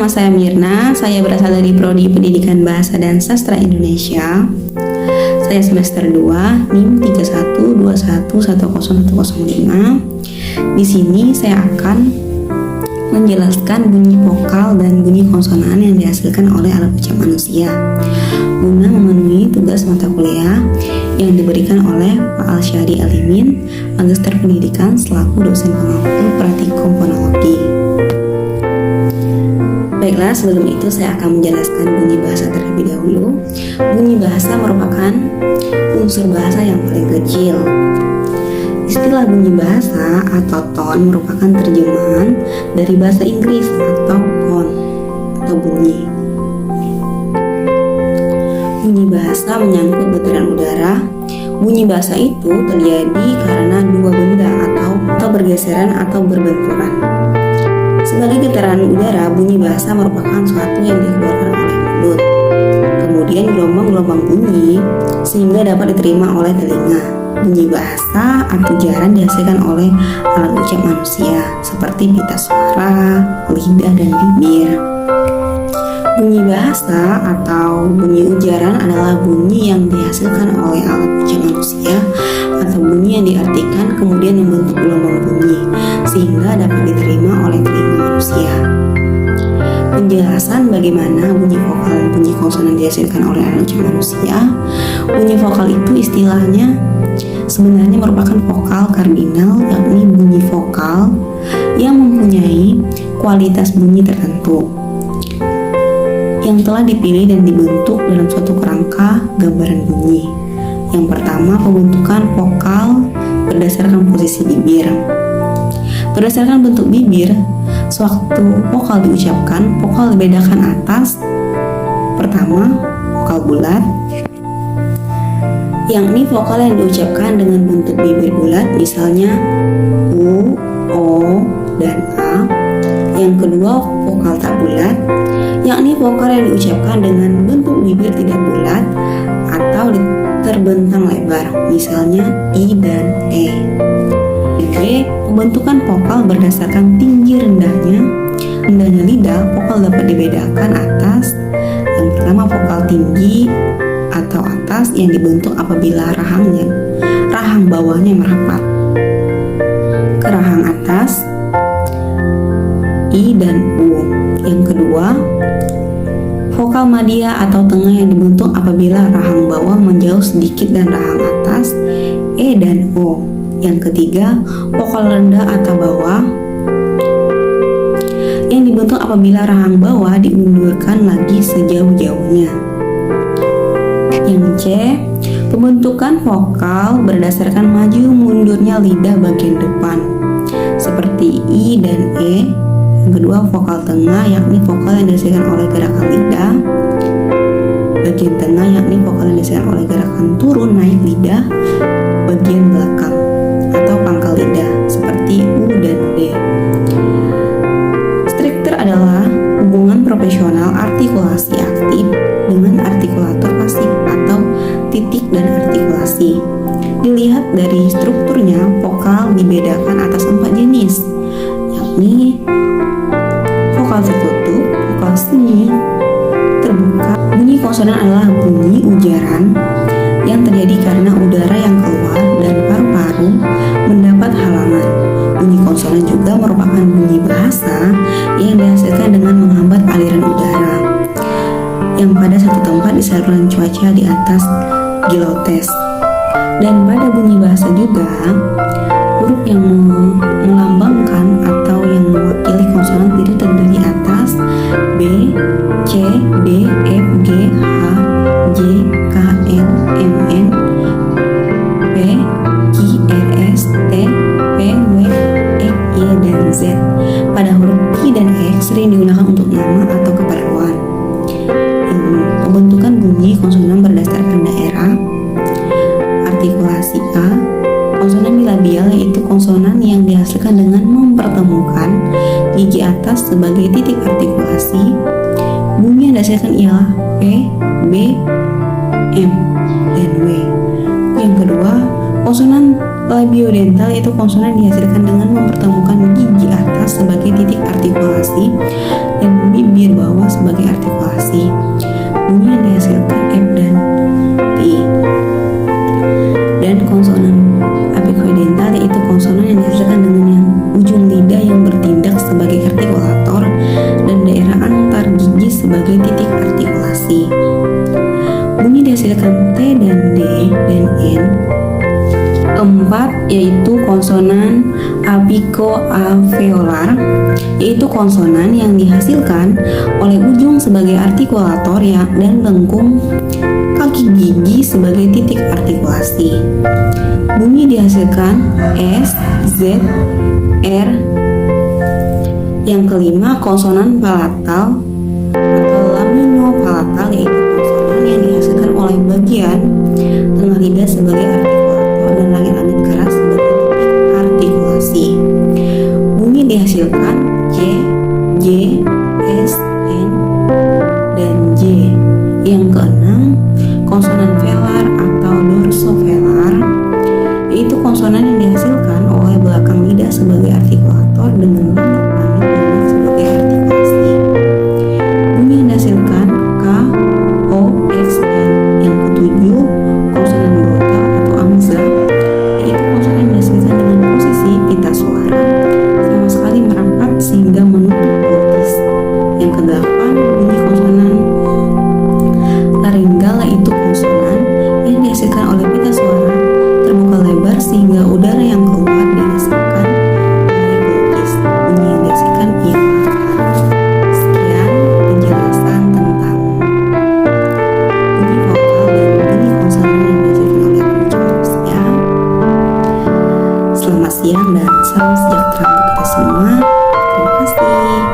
nama saya Mirna, saya berasal dari Prodi Pendidikan Bahasa dan Sastra Indonesia. Saya semester 2, NIM 3121101005. Di sini saya akan menjelaskan bunyi vokal dan bunyi konsonan yang dihasilkan oleh alat ucap manusia guna memenuhi tugas mata kuliah yang diberikan oleh Pak Alsyari Alimin, Magister Pendidikan selaku dosen pengampu praktikum fonologi. Baiklah, sebelum itu saya akan menjelaskan bunyi bahasa terlebih dahulu. Bunyi bahasa merupakan unsur bahasa yang paling kecil. Istilah bunyi bahasa atau tone merupakan terjemahan dari bahasa Inggris atau tone atau bunyi. Bunyi bahasa menyangkut getaran udara. Bunyi bahasa itu terjadi karena dua benda atau bergeseran atau berbenturan. Sebagai getaran udara, bunyi bahasa merupakan suatu yang dikeluarkan oleh mulut. Kemudian gelombang-gelombang bunyi sehingga dapat diterima oleh telinga. Bunyi bahasa atau ujaran dihasilkan oleh alat ucap manusia seperti pita suara, lidah, dan bibir. Bunyi bahasa atau bunyi ujaran adalah bunyi yang dihasilkan oleh alat ucap manusia atau bunyi yang diartikan kemudian membentuk gelombang bunyi sehingga dapat diterima oleh telinga manusia. Penjelasan bagaimana bunyi vokal dan bunyi konsonan dihasilkan oleh alat ucap manusia. Bunyi vokal itu istilahnya sebenarnya merupakan vokal kardinal, yakni bunyi vokal yang mempunyai kualitas bunyi tertentu yang telah dipilih dan dibentuk dalam suatu kerangka gambaran bunyi. Yang pertama, pembentukan vokal berdasarkan posisi bibir. Berdasarkan bentuk bibir, sewaktu vokal diucapkan, vokal dibedakan atas. Pertama, vokal bulat, yakni vokal yang diucapkan dengan bentuk bibir bulat, misalnya U, O, dan A. Yang kedua, vokal tak bulat, yakni vokal yang diucapkan dengan bentuk bibir tidak bulat atau terbentang lebar, misalnya I dan E. B. Pembentukan vokal berdasarkan tinggi rendahnya. Rendahnya lidah, vokal dapat dibedakan atas. Yang pertama, vokal tinggi atau atas yang dibentuk apabila rahang bawahnya merapat ke rahang atas, I dan U. Yang kedua, vokal madya atau tengah yang dibentuk apabila rahang bawah menjauh sedikit dan rahang atas, E dan O. Yang ketiga, vokal rendah atau bawah yang dibentuk apabila rahang bawah diundurkan lagi sejauh-jauhnya. Yang C, pembentukan vokal berdasarkan maju mundurnya lidah bagian depan seperti I dan E. Yang kedua, vokal tengah yakni vokal yang dihasilkan oleh gerakan lidah bagian tengah, yakni vokal yang dihasilkan oleh gerakan turun naik lidah bagian belakang atau pangkal lidah seperti U dan D. Struktur adalah hubungan proporsional artikulasi aktif dengan artikulator pasif atau titik dan artikulasi. Dilihat dari strukturnya, vokal dibedakan atas 4 jenis, yakni vokal tertutup, vokal semi, terbuka. Bunyi konsonan adalah bunyi ujaran yang terjadi karena udara yang keluar dan paru-paru mendapat halangan. Bunyi konsonan juga merupakan bunyi bahasa yang dihasilkan dengan menghambat aliran udara yang pada satu tempat di saluran cuaca di atas gilotes. Dan pada bunyi bahasa juga, huruf yang melambangkan atau yang mewakili konsonan itu terdiri atas B, C, D, F, G, H, J, K, L, M, N, P, Q, R, S, T, P, W, X, Y, dan Z. Pada huruf Q dan X sering digunakan untuk nama atau keperluan. Pembentukan bunyi konsonan berdasarkan daerah. Artikulasi A, konsonan bilabial yaitu konsonan yang dihasilkan dengan mempertemukan gigi atas sebagai titik artikulasi. Bunyi yang dihasilkan ialah P, B, M, dan W. Yang kedua, konsonan labiodental yaitu konsonan dihasilkan dengan mempertemukan gigi atas sebagai titik artikulasi dan bibir bawah sebagai artikulasi. Bunyi yang dihasilkan F dan P. Dan konsonan apikoidental yaitu konsonan yang dihasilkan dengan yang ujung lidah yang bertindak sebagai artikulator dan daerah antar gigi sebagai titik artikulasi. Bunyi dihasilkan T dan D dan N. Keempat yaitu konsonan apikoalveolar, yaitu konsonan yang dihasilkan oleh ujung sebagai artikulator ya, dan lengkung kaki gigi sebagai titik artikulasi. Bunyi dihasilkan S, Z, R. Yang kelima konsonan palatal atau laminopalatal, yaitu konsonan yang dihasilkan oleh bagian tengah lidah sebagai artikulator dan langit-langit keras sebagai titik artikulasi. Bunyi dihasilkan C, J, S, N, dan J. Yang keenam konsonan velar atau dorsovelar, yaitu konsonan yang dihasilkan oleh belakang lidah sebagai artikulator dengan langit-langit lunak sebagai artikulasi. Bunyi yang dihasilkan K, O, X, dan yang ketujuh konsonan glotal atau angza, yaitu konsonan yang dihasilkan dengan posisi pita suara sama sekali merapat sehingga menutup glotis. Yang kedelapan bunyi konsonan laringgal, yaitu konsonan yang dihasilkan oleh pita suara terbuka lebar sehingga udara yang keluar dirasakan dari glotis. Bunyi yang dihasilkan I. Sekian penjelasan tentang bunyi vokal dan bunyi konsonan yang dihasilkan oleh manusia. Selamat siang dan salam sejahtera untuk kita semua. Terima kasih.